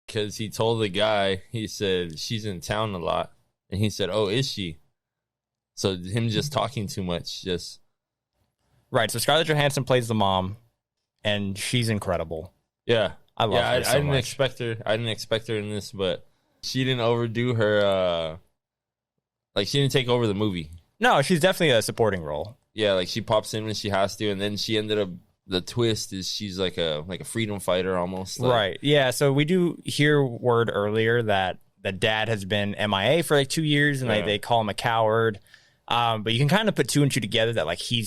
because he told the guy, he said, she's in town a lot. And he said, oh, is she? So him just talking too much, just... Right, so Scarlett Johansson plays the mom, and she's incredible. Yeah. I love her so I didn't much. expect her. I didn't expect her in this, but she didn't overdo her, like, she didn't take over the movie. No, she's definitely a supporting role. Yeah, like, she pops in when she has to, and then she ended up... The twist is she's like a freedom fighter almost. Like. Right. Yeah. So we do hear word earlier that the dad has been MIA for like 2 years, and they call him a coward. But you can kind of put two and two together that like he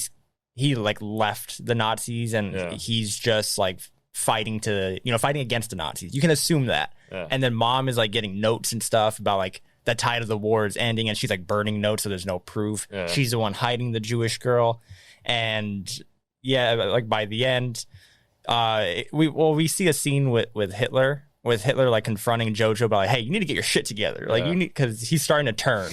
like left the Nazis and he's just like fighting against the Nazis. You can assume that. Yeah. And then mom is like getting notes and stuff about like the tide of the war is ending, and she's like burning notes so there's no proof. Yeah. She's the one hiding the Jewish girl, and. Yeah, like by the end, we see a scene with Hitler like confronting Jojo about like, hey, you need to get your shit together, like you need, because he's starting to turn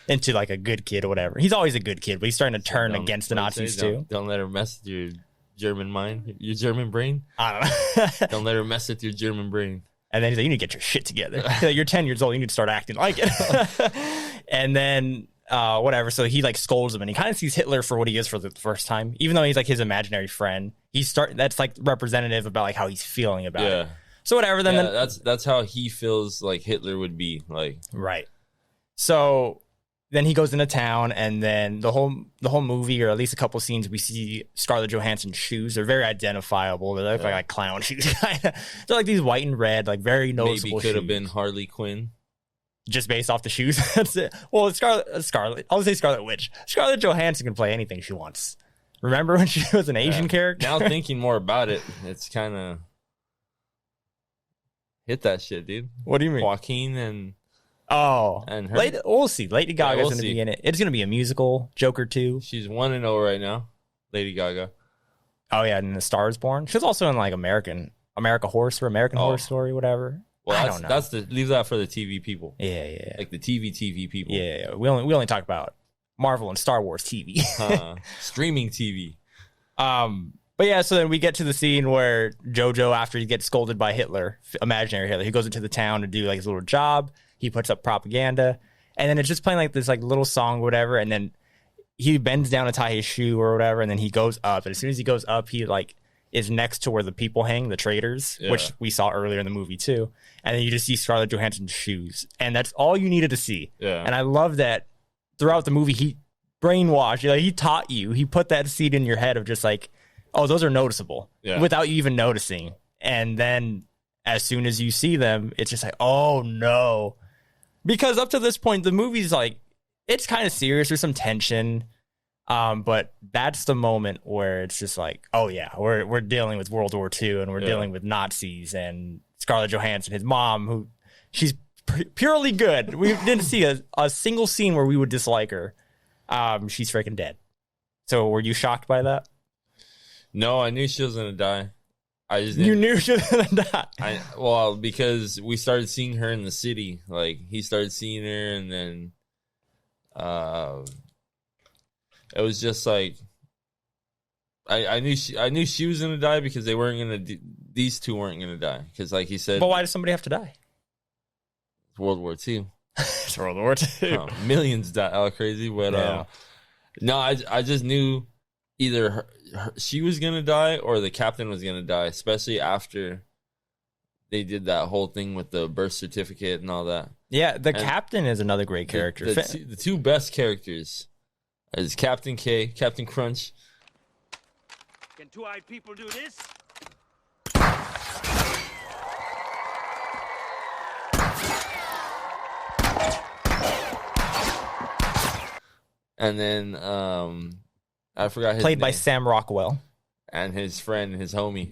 into like a good kid or whatever. He's always a good kid, but he's starting to turn against the Nazis too. Don't let her mess with your German mind, your German brain. I don't know. Don't let her mess with your German brain. And then he's like, you need to get your shit together. Like, you're 10 years old, you need to start acting like it. And then. Whatever. So he like scolds him, and he kind of sees Hitler for what he is for the first time, even though he's like his imaginary friend. That's like representative about like how he's feeling about it. So whatever. Then that's how he feels like Hitler would be like. Right. So then he goes into town, and then the whole movie, or at least a couple scenes, we see Scarlett Johansson's shoes. They're very identifiable. They look like clown shoes. They're like these white and red, like very noticeable. Maybe could have been Harley Quinn. Just based off the shoes. That's it. Well, Scarlett. I'll say Scarlet Witch. Scarlett Johansson can play anything she wants. Remember when she was an Asian character? Now thinking more about it, it's kind of hit that shit, dude. What do you mean? Joaquin and her. We'll see. Lady Gaga's going to be in it. It's going to be a musical. Joker 2. She's 1-0 right now. Lady Gaga. Oh yeah, and The Star Is Born. She was also in like American Horror Story, whatever. Well, I don't know. Leave that for the TV people. Yeah. Like the TV people. Yeah. We only talk about Marvel and Star Wars TV. Streaming TV. But yeah, so then we get to the scene where Jojo, after he gets scolded by Hitler, imaginary Hitler, he goes into the town to do like his little job. He puts up propaganda, and then it's just playing like this like little song or whatever, and then he bends down to tie his shoe or whatever, and then he goes up. And as soon as he goes up, he like is next to where the people hang, the traitors, which we saw earlier in the movie too. And then you just see Scarlett Johansson's shoes. And that's all you needed to see. Yeah. And I love that throughout the movie, he brainwashed you. Like, he taught you. He put that seed in your head of just like, oh, those are noticeable without you even noticing. And then as soon as you see them, it's just like, oh, no. Because up to this point, the movie's like, it's kind of serious. There's some tension. But that's the moment where it's just like, oh yeah, we're dealing with World War II, and we're dealing with Nazis, and Scarlett Johansson, his mom, who she's purely good. We didn't see a single scene where we would dislike her. She's freaking dead. So were you shocked by that? No, I knew she was gonna die. You knew she was gonna die. Well, because we started seeing her in the city. Like, he started seeing her, and then it was just like I knew she was gonna die, because they weren't gonna these two weren't gonna die, because like he said. But why does somebody have to die? It's World War II. It's World War II. Millions die all crazy, but no, I just knew either she was gonna die or the captain was gonna die, especially after they did that whole thing with the birth certificate and all that. Yeah, the captain is another great character. The two best characters is Captain K, Captain Crunch. Can two-eyed people do this? And then I forgot his Played name. by Sam Rockwell. And his friend, his homie.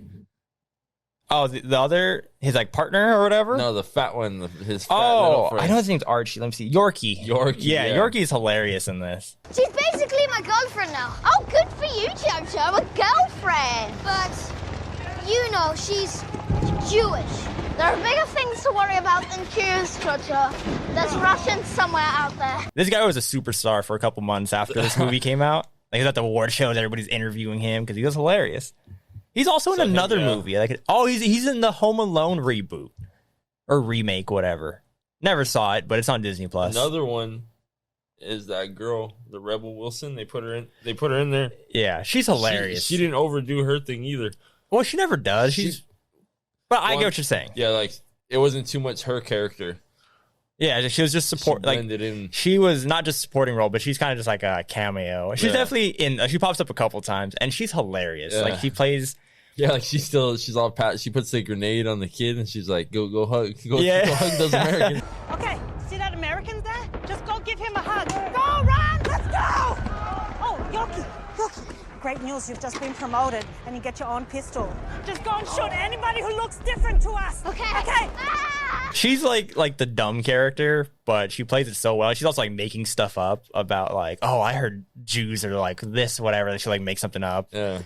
Oh, the other, his like partner or whatever? No, the fat one, his fat little friend. I know his name's Archie. Let me see. Yorkie. Yeah, Yorkie's hilarious in this. She's basically my girlfriend now. Oh, good for you, Jojo, a girlfriend. But, you know, she's Jewish. There are bigger things to worry about than Jews, Jojo. There's Russians somewhere out there. This guy was a superstar for a couple months after this movie came out. Like, he was at the award shows, everybody's interviewing him because he was hilarious. He's also in another movie. Like, he's in the Home Alone reboot. or remake, whatever. Never saw it, but it's on Disney Plus. Another one is that girl, the Rebel Wilson. They put her in there. Yeah, she's hilarious. She didn't overdo her thing either. Well, she never does. But I get what you're saying. Yeah, like it wasn't too much her character. Yeah, she was just support. Like she was not just supporting role, but she's kind of just like a cameo. She's definitely in. She pops up a couple times, and she's hilarious. Yeah. Like she plays. Yeah, like she's all pat. She puts the grenade on the kid, and she's like, "Go hug, go hug those Americans." Okay, see that American there? Just go give him a hug. Go, run! Let's go! Oh, Yoki. Great news, you've just been promoted, and you get your own pistol. Just go and shoot anybody who looks different to us. Okay. Ah! She's like the dumb character, but she plays it so well. She's also like making stuff up about like, oh, I heard Jews are like this, whatever. She like make something up. Yeah.